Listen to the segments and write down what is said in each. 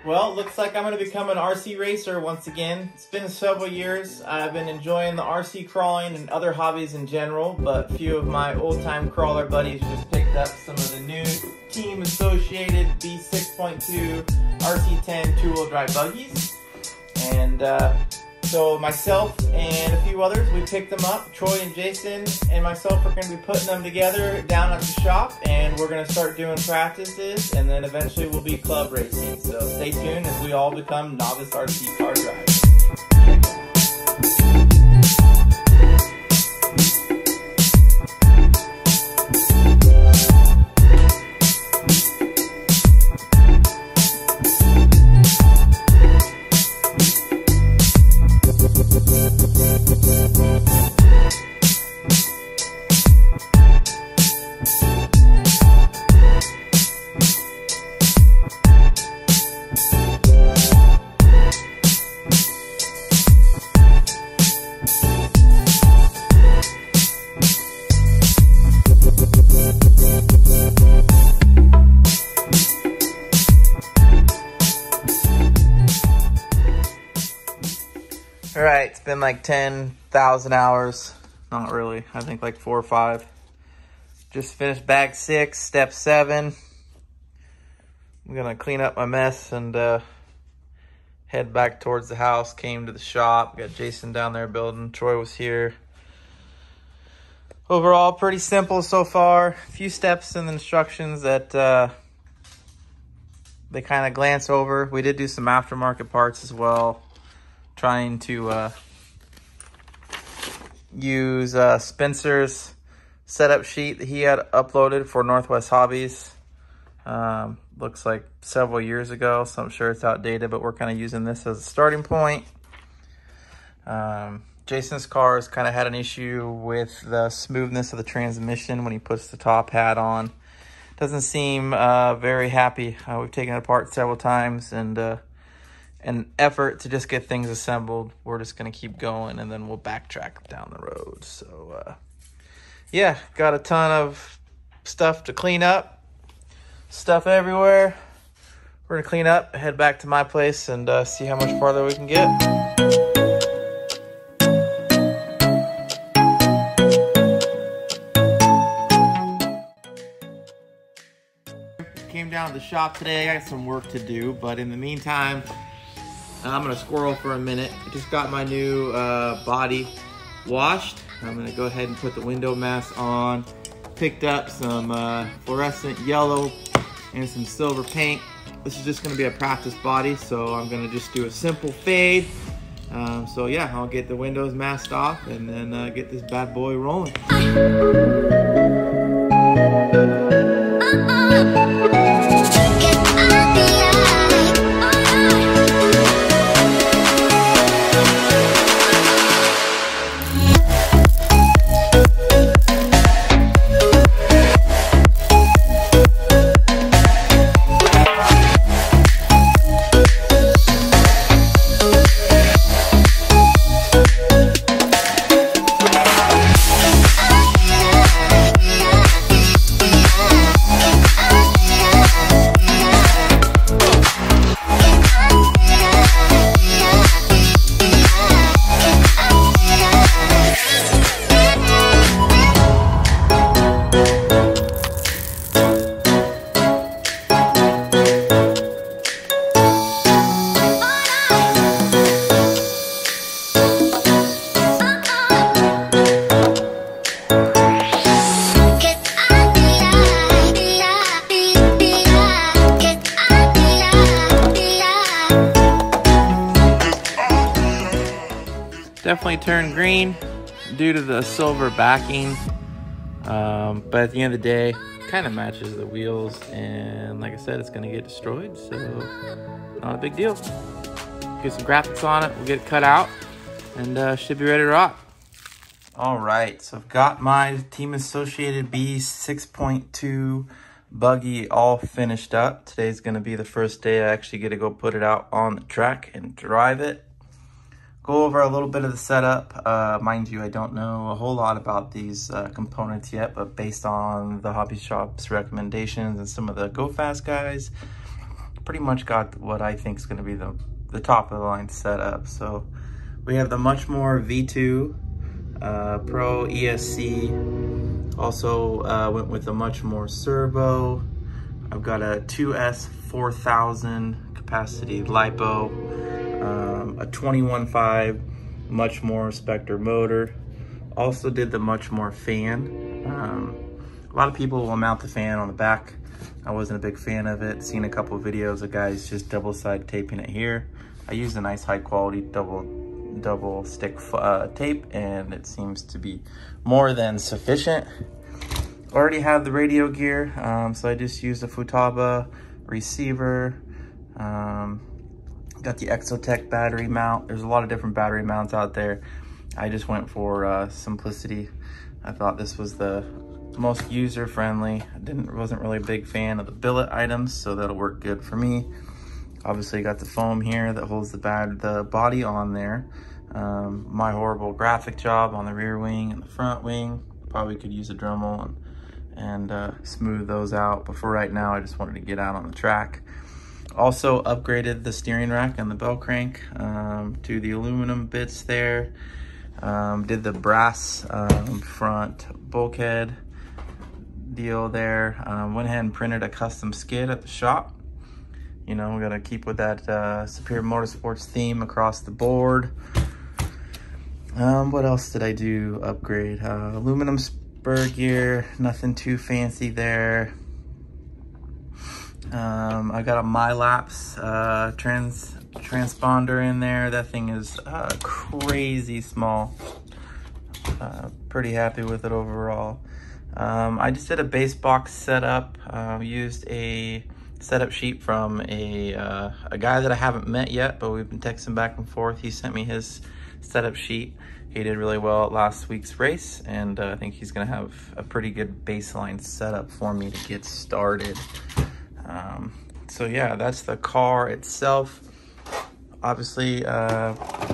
Well, looks like I'm going to become an RC racer once again. It's been several years. I've been enjoying the RC crawling and other hobbies in general, but a few of my old-time crawler buddies just picked up some of the new Team Associated B6.2 RC10 two-wheel drive buggies. And so myself and a few others, we picked them up. Troy and Jason and myself are going to be putting them together down at the shop, and we're going to start doing practices, and then eventually we'll be club racing. So stay tuned as we all become novice RC car drivers. All right, it's been like 10,000 hours. Not really, I think like 4 or 5. Just finished bag 6, step 7. I'm gonna clean up my mess and head back towards the house. Came to the shop, got Jason down there building. Troy was here. Overall, pretty simple so far. A few steps in the instructions that they kind of glance over. We did do some aftermarket parts as well. Trying to use Spencer's setup sheet that he had uploaded for Northwest Hobbies. Looks like several years ago, so I'm sure it's outdated, but we're kind of using this as a starting point. Jason's car has kind of had an issue with the smoothness of the transmission when he puts the top hat on. Doesn't seem very happy. We've taken it apart several times, and an effort to just get things assembled. We're just gonna keep going, and then we'll backtrack down the road. So yeah, got a ton of stuff to clean up, stuff everywhere. We're gonna clean up, head back to my place, and see how much farther we can get. Came down to the shop today. I got some work to do, but in the meantime, I'm gonna squirrel for a minute. I just got my new body washed. I'm gonna go ahead and put the window mask on. Picked up some fluorescent yellow and some silver paint. This is just gonna be a practice body, so I'm gonna just do a simple fade. So yeah, I'll get the windows masked off and then get this bad boy rolling. Definitely turned green due to the silver backing, but at the end of the day, kind of matches the wheels, and like I said, it's going to get destroyed, so not a big deal. Get some graphics on it, we'll get it cut out, and should be ready to rock. All right, so I've got my Team Associated B6.2 Buggy all finished up. Today's going to be the first day I actually get to go put it out on the track and drive it. Go over a little bit of the setup. Mind you, I don't know a whole lot about these components yet, but based on the hobby shop's recommendations and some of the Go Fast guys, pretty much got what I think is going to be the top of the line setup. So we have the Muchmore V2 Pro ESC. Also went with the Muchmore Servo. I've got a 2S 4000 capacity lipo, a 21.5 Muchmore Spectre motor. Also did the Muchmore fan. A lot of people will mount the fan on the back. I wasn't a big fan of it. Seen a couple of videos of guys just double side taping it here. I used a nice high quality double stick tape, and it seems to be more than sufficient. Already have the radio gear, so I just used a Futaba receiver. Got the Exotech battery mount. There's a lot of different battery mounts out there. I just went for simplicity. I thought this was the most user-friendly. I wasn't really a big fan of the billet items, so that'll work good for me. Obviously, you got the foam here that holds the body on there. My horrible graphic job on the rear wing and the front wing. Probably could use a Dremel and smooth those out, but for right now I just wanted to get out on the track. Also upgraded the steering rack and the bell crank to the aluminum bits there. Did the brass front bulkhead deal there. Went ahead and printed a custom skid at the shop. You know, we gotta keep with that Superior Motorsports theme across the board. What else did I do? Upgrade aluminum spur gear, nothing too fancy there. I got a MyLapse transponder in there. That thing is crazy small. Pretty happy with it overall. I just did a base box setup. Used a setup sheet from a guy that I haven't met yet, but we've been texting back and forth. He sent me his setup sheet. He did really well at last week's race, and I think he's gonna have a pretty good baseline setup for me to get started. So yeah, that's the car itself. Obviously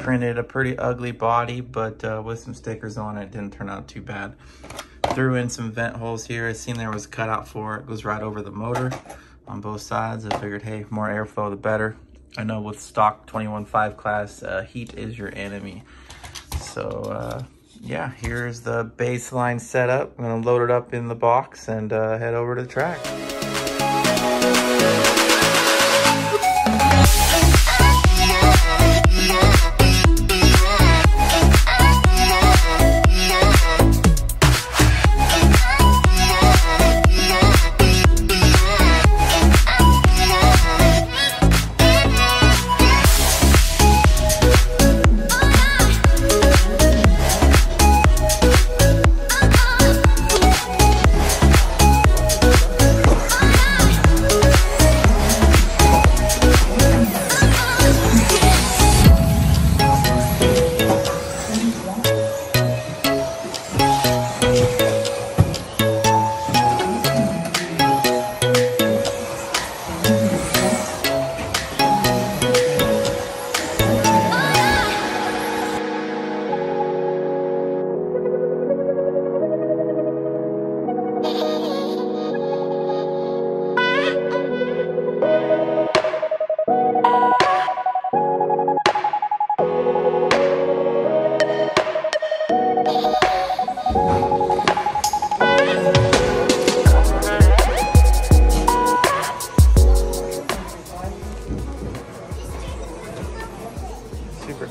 printed a pretty ugly body, but with some stickers on it, didn't turn out too bad. Threw in some vent holes here. I seen there was a cutout for it. It goes right over the motor on both sides. I figured, hey, more airflow the better. I know with stock 21.5 class, heat is your enemy. So yeah, here's the baseline setup. I'm gonna load it up in the box and head over to the track.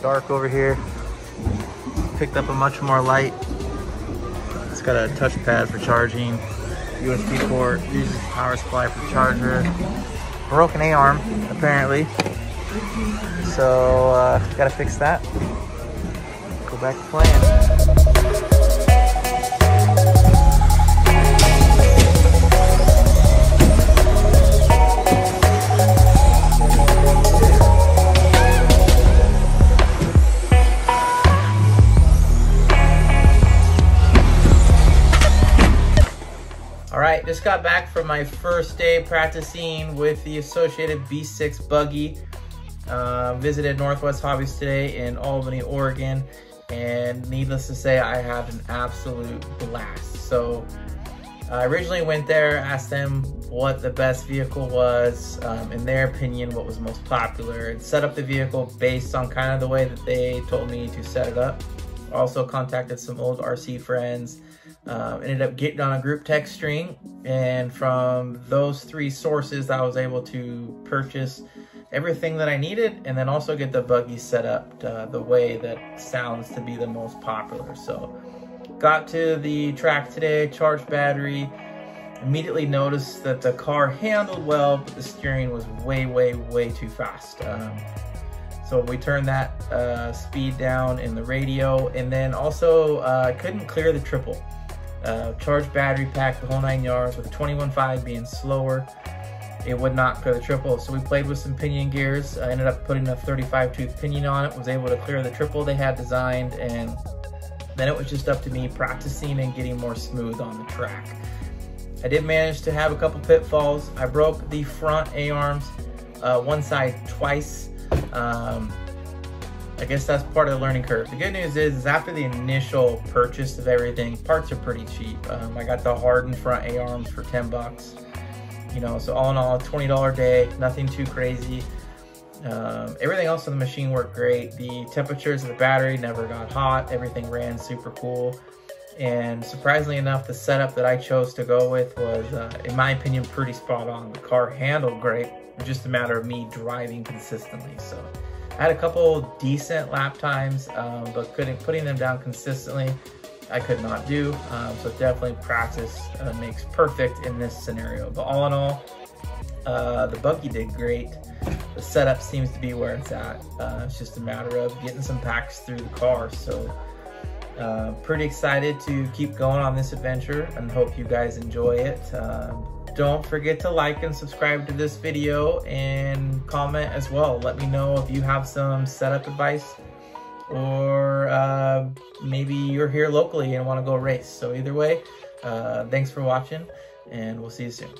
Dark over here. Picked up a Muchmore light. It's got a touchpad for charging, USB port, uses power supply for charger. Broken A-arm apparently, so gotta fix that. Go back to playing. Alright, just got back from my first day practicing with the Associated B6.2 Buggy. Visited Northwest Hobbies today in Albany, Oregon, and needless to say, I had an absolute blast. So I originally went there, asked them what the best vehicle was, in their opinion, what was most popular, and set up the vehicle based on kind of the way that they told me to set it up. Also contacted some old RC friends, ended up getting on a group text string, and from those 3 sources I was able to purchase everything that I needed, and then also get the buggy set up the way that sounds to be the most popular. So got to the track today, charged battery, immediately noticed that the car handled well, but the steering was way too fast. So we turned that speed down in the radio, and then also couldn't clear the triple. Charged battery pack, the whole 9 yards, with 21.5 being slower. It would not clear the triple, so we played with some pinion gears. I ended up putting a 35 tooth pinion on it, was able to clear the triple they had designed, and then it was just up to me practicing and getting more smooth on the track. I did manage to have a couple pitfalls. I broke the front A-arms, one side twice. I guess that's part of the learning curve. The good news is after the initial purchase of everything, parts are pretty cheap. I got the hardened front A-arms for 10 bucks. You know, so all in all, $20 day, nothing too crazy. Everything else on the machine worked great. The temperatures of the battery never got hot. Everything ran super cool. And surprisingly enough, the setup that I chose to go with was, in my opinion, pretty spot on. The car handled great. It was just a matter of me driving consistently. So I had a couple decent lap times, but putting them down consistently, I could not do. So definitely practice makes perfect in this scenario. But all in all, the buggy did great. The setup seems to be where it's at. It's just a matter of getting some packs through the car. So pretty excited to keep going on this adventure and hope you guys enjoy it. Don't forget to like and subscribe to this video and comment as well. Let me know if you have some setup advice, or maybe you're here locally and want to go race. So either way, thanks for watching, and we'll see you soon.